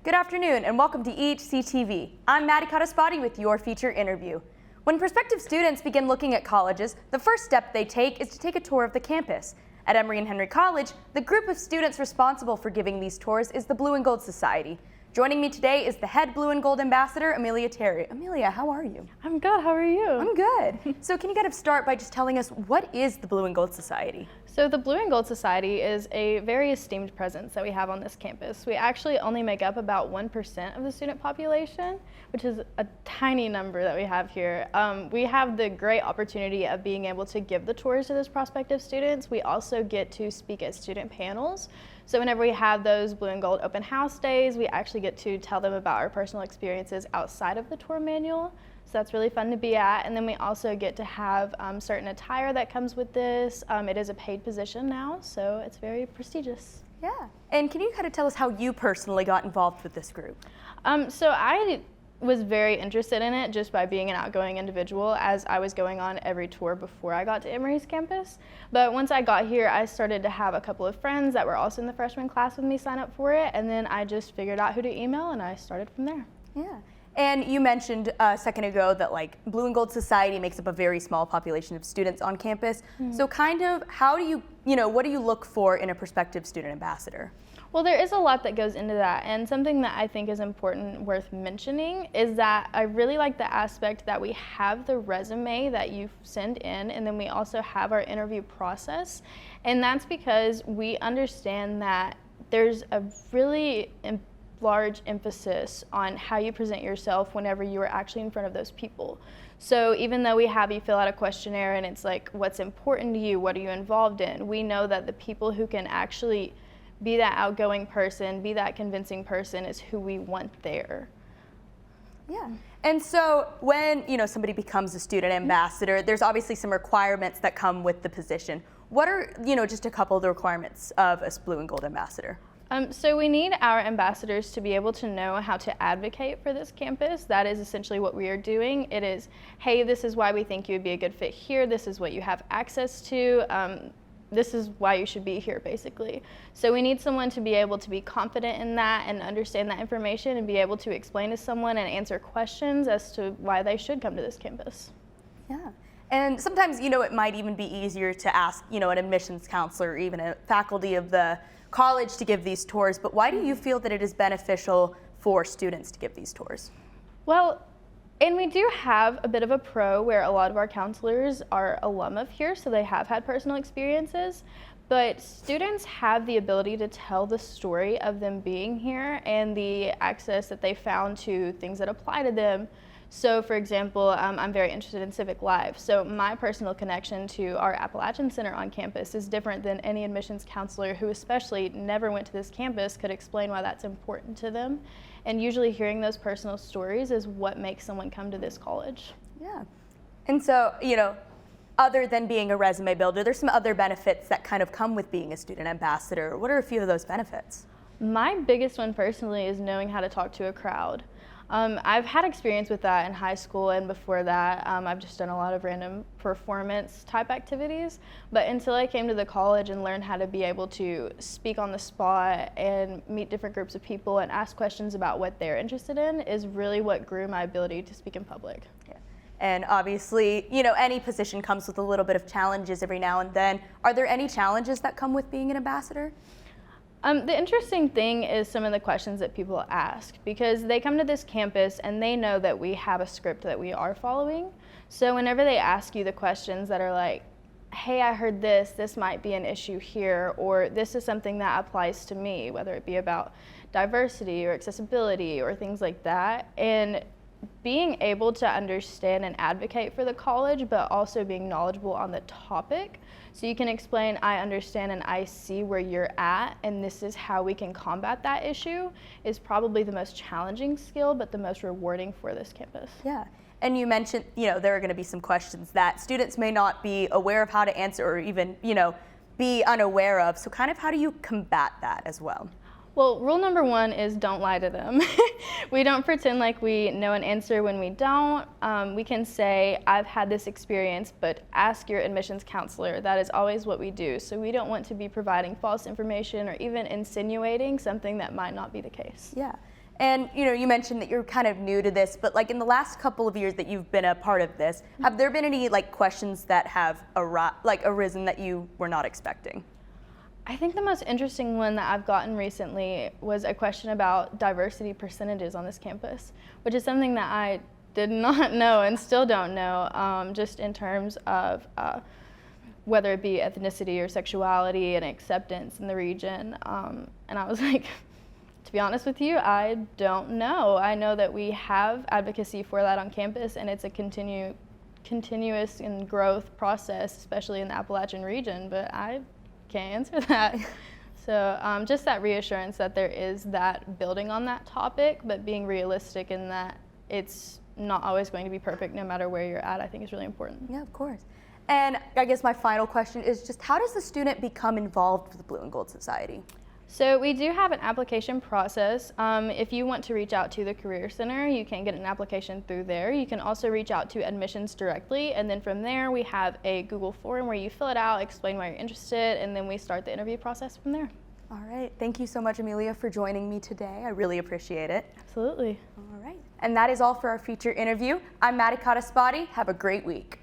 Good afternoon and welcome to EHC-TV. I'm Madi Codispoti with your feature interview. When prospective students begin looking at colleges, the first step they take is to take a tour of the campus. At Emory Henry College, the group of students responsible for giving these tours is the Blue and Gold Society. Joining me today is the head Blue and Gold ambassador, Amelia Terry. Amelia, how are you? I'm good, how are you? I'm good. So can you kind of start by just telling us what is the Blue and Gold Society? So the Blue and Gold Society is a very esteemed presence that we have on this campus. We actually only make up about 1% of the student population, which is a tiny number that we have here. We have the great opportunity of being able to give the tours to those prospective students. We also get to speak at student panels. So whenever we have those Blue and Gold open house days, we actually get to tell them about our personal experiences outside of the tour manual. So that's really fun to be at. And then we also get to have certain attire that comes with this. It is a paid position now, so it's very prestigious. Yeah. And can you kind of tell us how you personally got involved with this group? So I was very interested in it just by being an outgoing individual as I was going on every tour before I got to Emory's campus. But once I got here, I started to have a couple of friends that were also in the freshman class with me sign up for it, and then I just figured out who to email and I started from there. Yeah. And you mentioned a second ago that Blue and Gold Society makes up a very small population of students on campus. Mm-hmm. So kind of how do what do you look for in a prospective student ambassador? Well, there is a lot that goes into that, and something that I think is important, worth mentioning, is that I really like the aspect that we have the resume that you send in, and then we also have our interview process, and that's because we understand that there's a really large emphasis on how you present yourself whenever you are actually in front of those people. So even though we have you fill out a questionnaire and it's like, what's important to you, what are you involved in, we know that the people who can actually be that outgoing person, be that convincing person is who we want there. Yeah. And so when somebody becomes a student ambassador, there's obviously some requirements that come with the position. What are just a couple of the requirements of a Blue and Gold ambassador? So we need our ambassadors to be able to know how to advocate for this campus. That is essentially what we are doing. It is, hey, this is why we think you would be a good fit here. This is what you have access to. This is why you should be here, basically. So we need someone to be able to be confident in that and understand that information and be able to explain to someone and answer questions as to why they should come to this campus. Yeah. And sometimes, it might even be easier to ask, an admissions counselor or even a faculty of the college to give these tours, but why do you feel that it is beneficial for students to give these tours? Well, and we do have a bit of a pro where a lot of our counselors are alum of here, so they have had personal experiences, but students have the ability to tell the story of them being here and the access that they found to things that apply to them. So for example, I'm very interested in civic life, so my personal connection to our Appalachian Center on campus is different than any admissions counselor who especially never went to this campus could explain why that's important to them. And usually hearing those personal stories is what makes someone come to this college. Yeah. And so, other than being a resume builder, there's some other benefits that kind of come with being a student ambassador. What are a few of those benefits? My biggest one personally is knowing how to talk to a crowd. I've had experience with that in high school, and before that I've just done a lot of random performance type activities, but until I came to the college and learned how to be able to speak on the spot and meet different groups of people and ask questions about what they're interested in is really what grew my ability to speak in public. Yeah. And obviously, any position comes with a little bit of challenges every now and then. Are there any challenges that come with being an ambassador? The interesting thing is some of the questions that people ask, because they come to this campus and they know that we have a script that we are following. So whenever they ask you the questions that are like, hey, I heard this might be an issue here, or this is something that applies to me, whether it be about diversity or accessibility or things like that. And being able to understand and advocate for the college, but also being knowledgeable on the topic. So you can explain, I understand and I see where you're at, and this is how we can combat that issue, is probably the most challenging skill, but the most rewarding for this campus. Yeah. And you mentioned, there are going to be some questions that students may not be aware of how to answer or even, be unaware of. So kind of how do you combat that as well? Well, rule number one is don't lie to them. We don't pretend like we know an answer when we don't. We can say, I've had this experience, but ask your admissions counselor. That is always what we do. So we don't want to be providing false information or even insinuating something that might not be the case. Yeah. And you mentioned that you're kind of new to this, but like in the last couple of years that you've been a part of this, have there been any like questions that have arisen that you were not expecting? I think the most interesting one that I've gotten recently was a question about diversity percentages on this campus, which is something that I did not know and still don't know, just in terms of whether it be ethnicity or sexuality and acceptance in the region. And I was like, to be honest with you, I don't know. I know that we have advocacy for that on campus, and it's a continuous and growth process, especially in the Appalachian region, but I can't answer that. So just that reassurance that there is that building on that topic, but being realistic in that it's not always going to be perfect no matter where you're at, I think is really important. Yeah, of course. And I guess my final question is just how does the student become involved with the Blue and Gold Society? So we do have an application process. If you want to reach out to the Career Center, you can get an application through there. You can also reach out to admissions directly, and then from there we have a Google form where you fill it out, explain why you're interested, and then we start the interview process from there. All right. Thank you so much, Amelia, for joining me today. I really appreciate it. Absolutely. All right. And that is all for our feature interview. I'm Madi Codispoti. Have a great week.